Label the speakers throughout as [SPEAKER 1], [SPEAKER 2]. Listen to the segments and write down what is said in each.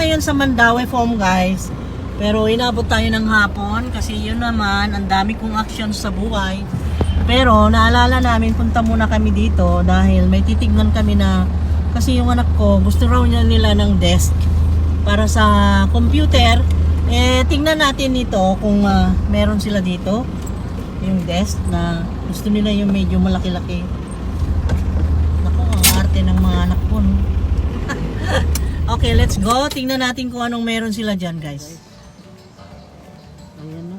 [SPEAKER 1] ngayon sa Mandaue Foam guys. Pero inabot tayo ng hapon kasi yun naman, ang dami kong actions sa buhay. Pero naalala namin, punta muna kami dito dahil may titignan kami na, kasi yung anak ko, gusto raw nila ng desk para sa computer. Tingnan natin ito kung meron sila dito. Yung desk na gusto nila yung medyo malaki-laki. Naku, ang arte ng mga anak ko. No? Okay, let's go. Tingnan natin kung anong meron sila dyan guys. Ayan na.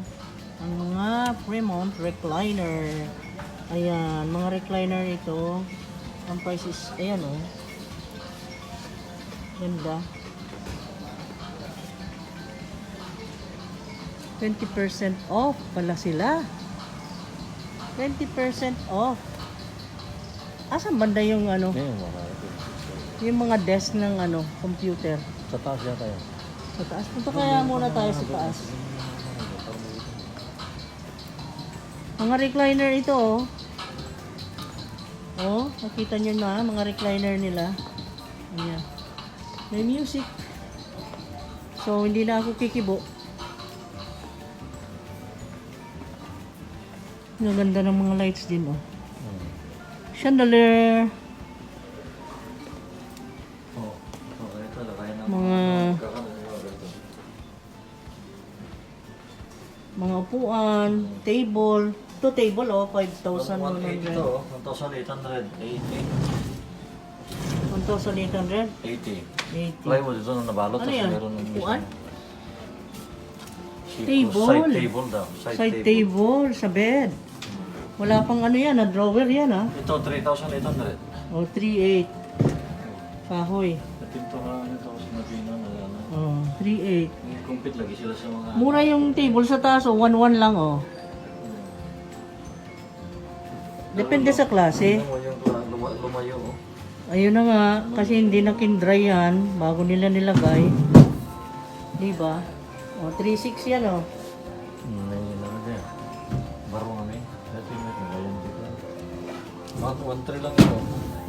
[SPEAKER 1] Ang mga Fremont recliner. Ayan, mga recliner ito. Ang price is, ayan o. Ganda. 20% off pala sila. 20% off. Asan banda yung ano? Yung mga desk ng ano, computer.
[SPEAKER 2] Sa taas yata yun.
[SPEAKER 1] Sa taas. Punta kaya muna tayo sa taas. Mga recliner ito oh. Oh, nakita nyo na mga recliner nila. Ayan. May music. So, hindi na ako kikibo. Ang ganda ng mga lights din oh. Chandelier. Mga upuan, table. Ito table oh, 5,100.
[SPEAKER 2] Ito, 1,880.
[SPEAKER 1] 1,800?
[SPEAKER 2] 80. Plywood ito na nabalot.
[SPEAKER 1] Ano yan? Upuan?
[SPEAKER 2] Table. Side table daw.
[SPEAKER 1] Side table sa bed. Wala pang ano yan, drawer yan ah.
[SPEAKER 2] Ito, 3,800.
[SPEAKER 1] O, 3,800. Kahoy.
[SPEAKER 2] Ito nga, ito sa Nabina na yan.
[SPEAKER 1] O, 3,800.
[SPEAKER 2] Compete lagi sila sa mga...
[SPEAKER 1] Mura yung table sa taas o, 1,100 lang o. Depende sa klase.
[SPEAKER 2] Yung lumayo oh.
[SPEAKER 1] Ayun na nga, kasi hindi na kindry yan bago nila nilagay. Diba? O, 3,600 yan o.
[SPEAKER 2] May naman yan. Baro nga may. Dati may nagayon dito. Mga 1,300 lang ito.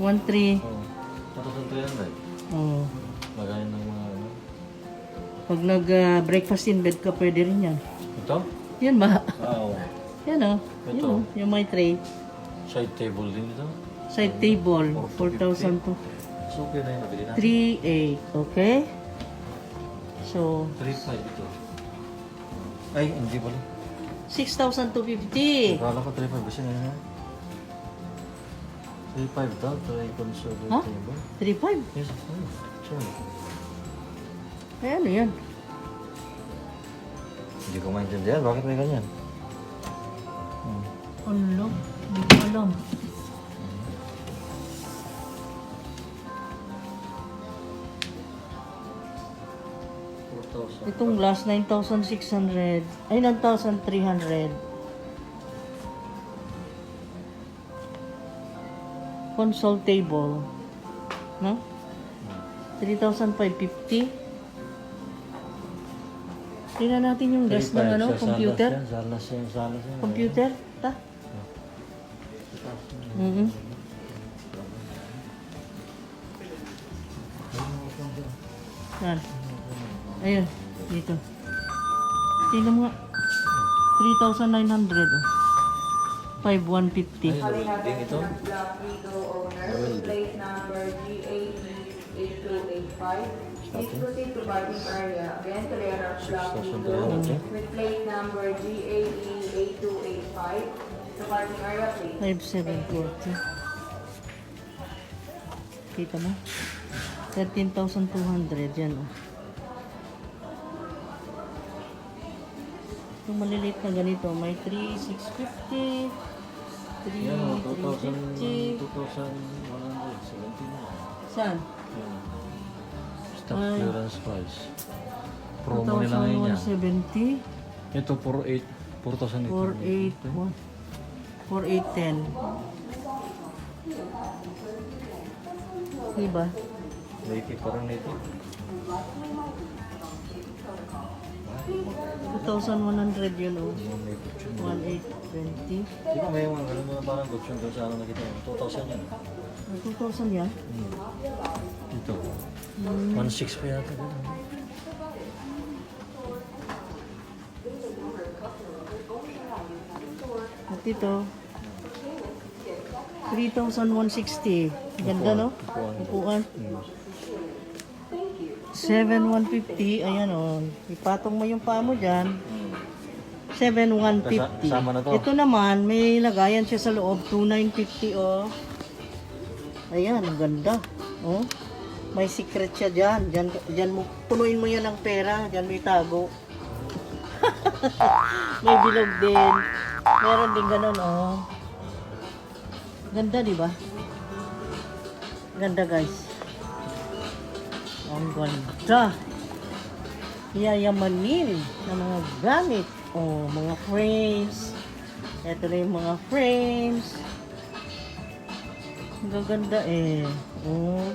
[SPEAKER 1] 1,300.
[SPEAKER 2] Oo. 2,300.
[SPEAKER 1] O.
[SPEAKER 2] Lagayan ng mga ano.
[SPEAKER 1] Pag nag-breakfast in bed ka, pwede rin yan.
[SPEAKER 2] Ito?
[SPEAKER 1] Yan ba?
[SPEAKER 2] Oo.
[SPEAKER 1] Yan o. Yan
[SPEAKER 2] Ito.
[SPEAKER 1] o. Yung may tray.
[SPEAKER 2] Side table din ito.
[SPEAKER 1] Side table. 4,000 to.
[SPEAKER 2] So okay na yun. Nabili natin.
[SPEAKER 1] 3,800. Okay? So,
[SPEAKER 2] 3,500 ito. Ay, hindi pala.
[SPEAKER 1] 6,250.
[SPEAKER 2] Akala ko 3,500 kasi na yun. 3,500 daw. Try-console
[SPEAKER 1] Huh?
[SPEAKER 2] table.
[SPEAKER 1] 3,500.
[SPEAKER 2] Yes, sure.
[SPEAKER 1] Ay, ano yan?
[SPEAKER 2] Hindi ko maintindihan. Bakit may ganyan?
[SPEAKER 1] Ano? Hindi ko alam. Itong glass, 9,600. Ay, 9,300. Console table. No? 3,550. Tingnan natin yung desk ng ano, computer.
[SPEAKER 2] Salas yan.
[SPEAKER 1] Computer? Ta? Yan. Ayun, dito. Tingnan mo nga. 3,900. Oh. 5,150.
[SPEAKER 2] Welding ito.
[SPEAKER 3] Plate number GA8285. Please proceed to parking area. Again, Toledo Block Window with plate number GAE8285. To parking area, please.
[SPEAKER 1] 5,740. Kita mo? 13,200. Yan oh. Yung maliliit na ganito, may 3,650.
[SPEAKER 2] Yan,
[SPEAKER 1] 3,350.
[SPEAKER 2] 2,170 na.
[SPEAKER 1] Saan?
[SPEAKER 2] Stock
[SPEAKER 1] Ay.
[SPEAKER 2] clearance price. Promo nila ngayon yan.
[SPEAKER 1] 2,170.
[SPEAKER 2] Ito, 4,810.
[SPEAKER 1] 4,810. Diba?
[SPEAKER 2] Native, parang native.
[SPEAKER 1] 2,100 yun oh.
[SPEAKER 2] Yung native tune.
[SPEAKER 1] 1,820.
[SPEAKER 2] Di ba may mga ganun mga parang option doon sa ano nakita mo? 2,000 yan.
[SPEAKER 1] 2,000 yan?
[SPEAKER 2] Ito. 1,600 pa yata.
[SPEAKER 1] ito. 3,160. Ganda, no? Upuan. 7,150. Ayan, oh. Ipatong mo yung paa mo dyan. 7,150.
[SPEAKER 2] Kasama na to.
[SPEAKER 1] Ito naman, may lagayan siya sa loob. 2,950, oh. Ayan, ang ganda. Oh. May secret siya dyan. Dyan mo, punuin mo yan ng pera. Dyan mo itago. May bilog din. Meron din ganun, oh. Ganda, di ba? Ganda, guys. Ang ganda. Yayamanin na mga gamit. Oh, mga frames. Ito na yung mga frames. Ang gaganda eh. Oh.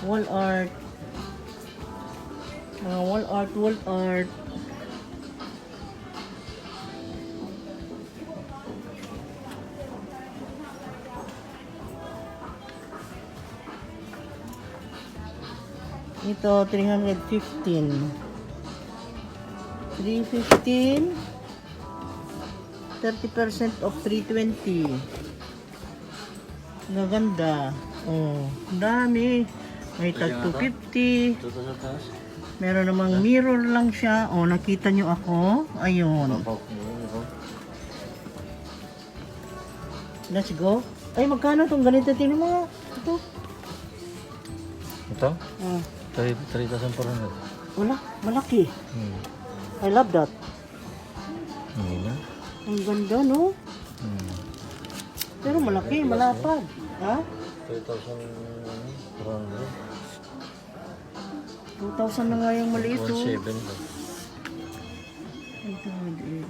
[SPEAKER 1] Wall art. Mga wall art. Ito, 315. 315. 30% of 320. Gaganda. Oh, ang dami. May tag 250.
[SPEAKER 2] Ito sa taas.
[SPEAKER 1] Meron namang mirror lang siya. Oh, nakita nyo ako. Ayun. Let's go. Ay, magkano itong ganito? Tingnan mo. Ito.
[SPEAKER 2] Ito?
[SPEAKER 1] Ah,
[SPEAKER 2] 3,400.
[SPEAKER 1] wala. Malaki.
[SPEAKER 2] Hmm.
[SPEAKER 1] I love that.
[SPEAKER 2] Hindi na.
[SPEAKER 1] Ang ganda, no?
[SPEAKER 2] Hmm.
[SPEAKER 1] Pero malaki, malapad. Ha?
[SPEAKER 2] 3,400.
[SPEAKER 1] 2,000 na nga yung maliit, oh.
[SPEAKER 2] 1,700.
[SPEAKER 1] Ito, maliit.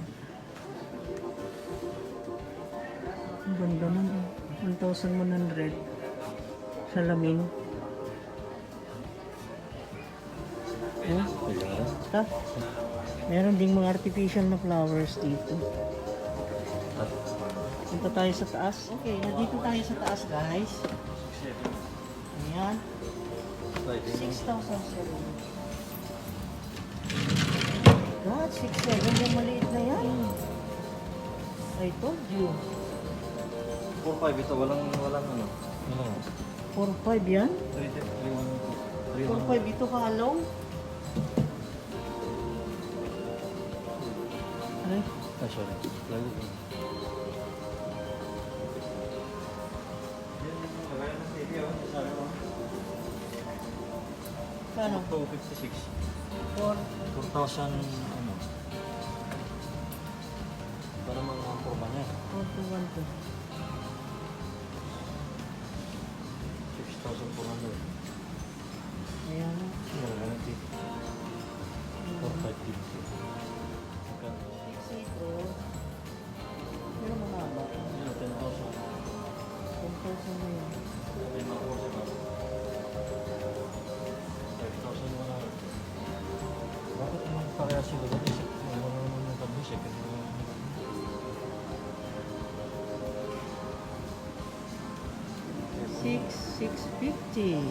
[SPEAKER 1] Ang ganda nun, oh. 1,100. Salamin. Oh, ta. Meron ding mga artificial na flowers dito. Punta tayo sa taas. Okay, nandito tayo sa taas, guys. Ayan. 6,007. God, 6,700 yung maliit na yan. I told you.
[SPEAKER 2] 4,500 ito. Walang ano. Ano?
[SPEAKER 1] 4,500 yan?
[SPEAKER 2] 3,100.
[SPEAKER 1] 4,500 ito kalong? Aray,
[SPEAKER 2] Ah, sorry. Lago ko.
[SPEAKER 1] kano?
[SPEAKER 2] 256.
[SPEAKER 1] 4,212.
[SPEAKER 2] 4,000 ano. Para mga forma niya. 6,400.
[SPEAKER 1] Ayan.
[SPEAKER 2] Garanti. 4,550. Magkano?
[SPEAKER 1] Ito. Pero mahaba.
[SPEAKER 2] Ano, 10,000.
[SPEAKER 1] 10,000 na yan.
[SPEAKER 2] May makuha sa bago. 5,100. Bakit naman parehas sila dati? Ano naman yung tabi? Second mo.
[SPEAKER 1] 6,650.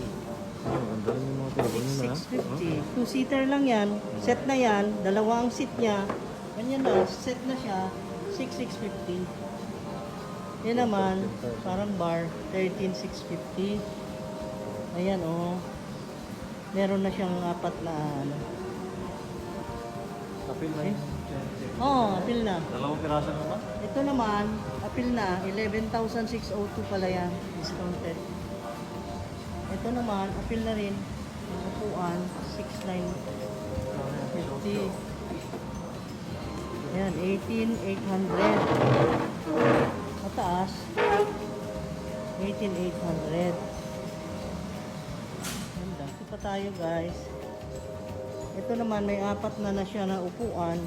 [SPEAKER 2] Ang ganda rin yung mga table nila.
[SPEAKER 1] 6,650. Two-seater lang yan. Set na yan. Dalawa ang seat niya. Ganyan na. Set na siya. 6,650. Yan naman. Parang bar. 13,650. Ayan, oh. Meron na siyang apat na ano.
[SPEAKER 2] Kapil na yun.
[SPEAKER 1] Oh, apil na.
[SPEAKER 2] Dalawang piraso naman.
[SPEAKER 1] Ito naman, apil na. 11,602 pala yan. Discounted. Ito naman, apil na rin. Ang upuan, 6,950. Ayan, 18,800. Mataas, 18,800. Ganda. Ito pa tayo, guys. Ito naman, may apat na siya na upuan.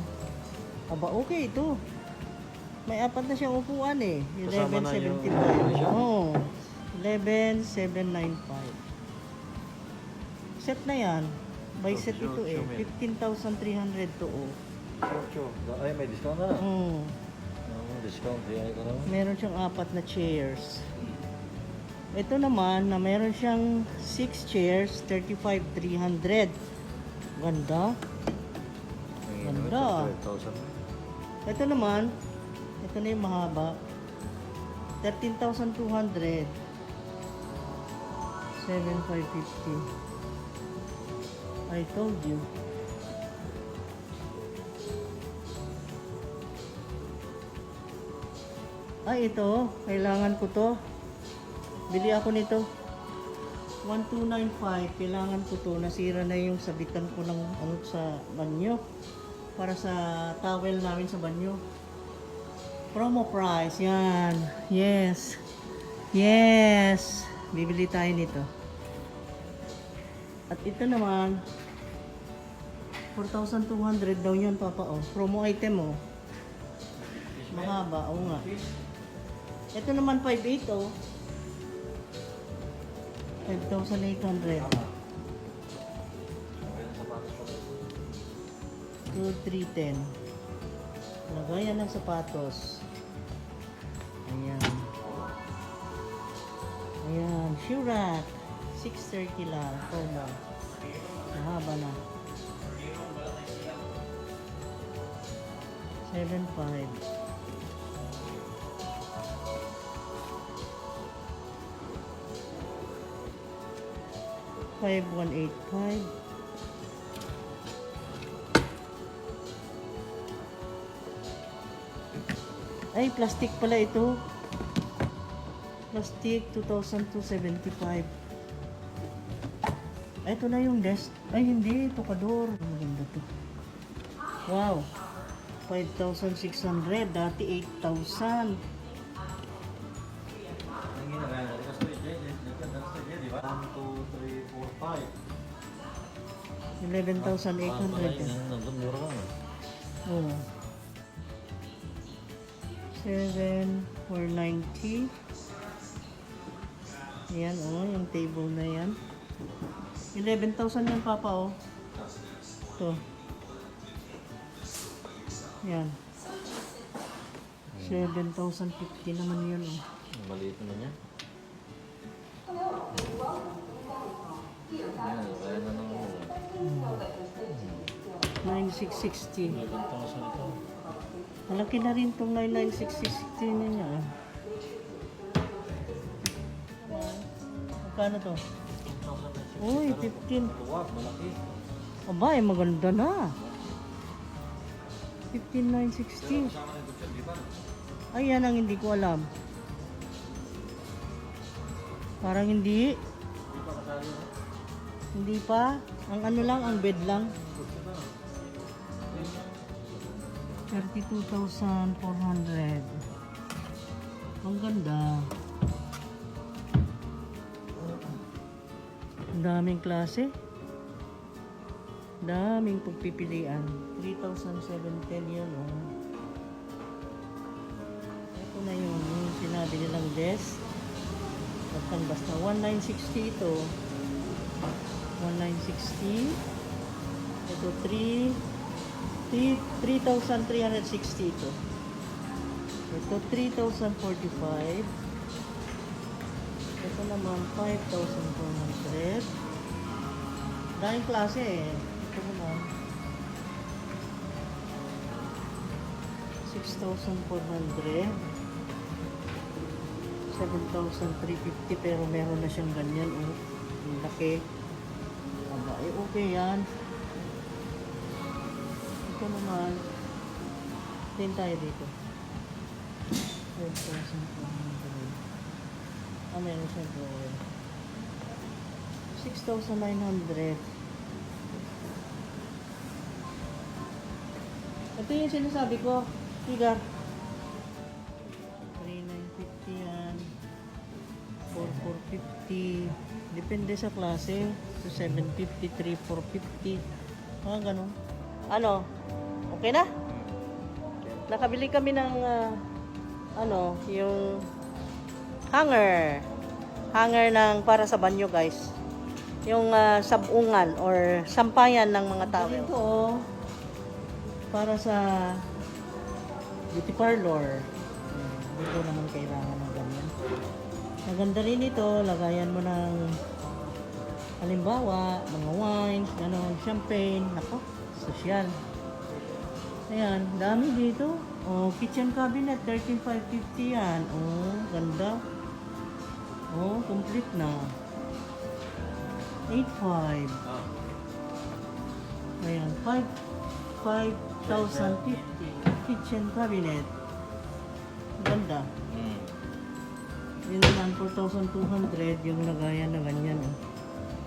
[SPEAKER 1] Aba, okay ito. May apat na siyang upuan eh.
[SPEAKER 2] Kasama na yung
[SPEAKER 1] 11,795. Oo. 11,795. Set na yan. By set ito eh. 15,300 to oh.
[SPEAKER 2] Ay, may discount na.
[SPEAKER 1] Mm.
[SPEAKER 2] Discount. Ay, ko naman.
[SPEAKER 1] Meron siyang apat na chairs. Ito naman, na meron siyang 6 chairs, 35,300. Ganda. Ganda.
[SPEAKER 2] 5,000.
[SPEAKER 1] Ito naman, ito na yung mahaba. 13,200. 7,550. I told you. Ay, ito. Kailangan ko to. Bili ako nito. 1295. Kailangan ko to. Nasira na yung sabitan ko ng ano sa banyo. Para sa towel namin sa banyo. Promo price. Yan. Yes. Yes. Bibili tayo nito. At ito naman 4,200 daw yun, Papa. Oh. Promo item, oh. Mahaba. Oo nga. Ito naman 5,800, oh. 5,800. 2,310. Lagayan ng sapatos. Ayan. Ayan. Shoe rack. 630 lang. Promo. Mahaba na. 7,500. 5,185. Ay, plastic pala ito. Plastic, 2,275. Ay, ito na yung desk. Ay, hindi. Ito kador. Maganda to. Wow. 5,600. Dati 8,000.
[SPEAKER 2] Ang ginagawa natin kasi ito, di ba? 1, 2, 3, 4, 5.
[SPEAKER 1] 11,800.
[SPEAKER 2] Nandun meron lang.
[SPEAKER 1] Oh. 7,490. Ayan, oh, yung table na yan. 11,000 yan, Papa, oh. Ito. Yan. 7,050 naman yun, oh.
[SPEAKER 2] Maliit naman yan. Ayan, kaya na nang
[SPEAKER 1] 9,660.
[SPEAKER 2] 11,000 ito.
[SPEAKER 1] Malaki na rin itong 9,660 na niya. Magkano to?
[SPEAKER 2] 6,000.
[SPEAKER 1] Uy, 15.
[SPEAKER 2] Luwag, malaki.
[SPEAKER 1] Aba, eh, maganda na. 15,960.
[SPEAKER 2] Kasama na ito siya, di ba?
[SPEAKER 1] Ay, yan ang hindi ko alam. Parang hindi.
[SPEAKER 2] Di ba kasali na?
[SPEAKER 1] Hindi pa. Ang ano lang, ang bed lang. 32,400. Ang ganda. Ang daming klase. Daming pagpipilian. 3,710 yun, oh. Ito na yun, yung sinabi nilang desk. At ang basta 1,960 ito. 1,960. Ito 3,360 ito. Ito 3,045. Ito naman 5,400. Daming klase eh. Ito naman 6,400. 7,350 pero meron na siyang ganyan, oh. Ang laki. Aba, eh okay yan. Ito naman, din tayo dito. 5,400. Ah, meron siyang drawer. 6,900. Ito yung sinasabi ko. Tigar. 3,950 yan. 4,450. Depende sa klase. 2,750, 3,450. Mga ganun. Ano? Okay na? Nakabili kami ng yung hanger. Hanger ng para sa banyo, guys. Yung sabungan or sampayan ng mga towel. Ito, oh, para sa beauty parlor. Dito naman kailangan ng ganyan. Maganda rin ito. Lagayan mo ng halimbawa, mga wines, champagne. Nako, social. Ayan, dami dito. Oh, kitchen cabinet, 13,550 yan. Oh, ganda. Oh, complete na. 8,500. Ayan, 5,050. Kitchen cabinet. Ganda. Yun naman, 4,200 yung lagayan na ganyan. Oh.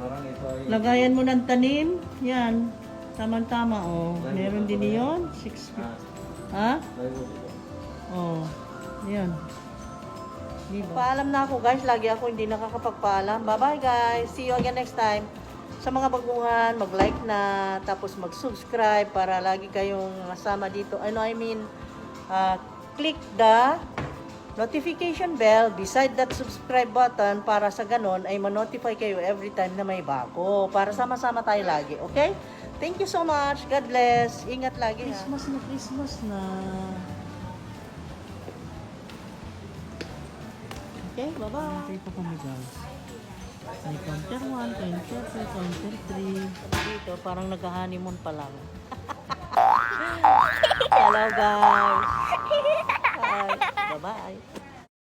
[SPEAKER 2] Parang ito ay...
[SPEAKER 1] Lagayan mo ng tanim, yan. Tama-tama, oh. Meron din yun. 650. Ha?
[SPEAKER 2] Plywood ito.
[SPEAKER 1] Oh, yan. Diba? Paalam na ako guys, lagi ako hindi nakakapagpaalam. Bye-bye guys, see you again next time. Sa mga baguhan, mag-like na, tapos mag-subscribe para lagi kayong kasama dito. Click the notification bell beside that subscribe button para sa ganon ay ma-notify kayo every time na may bago. Para sama-sama tayo lagi, okay? Thank you so much. God bless. Ingat lagi. Christmas na, Christmas na. Okay, bye-bye. Okay pa kami guys. May counter 1, counter 2, counter 3. Dito, parang nag-honeymoon pa lang. Hello guys. Hi. Bye-bye.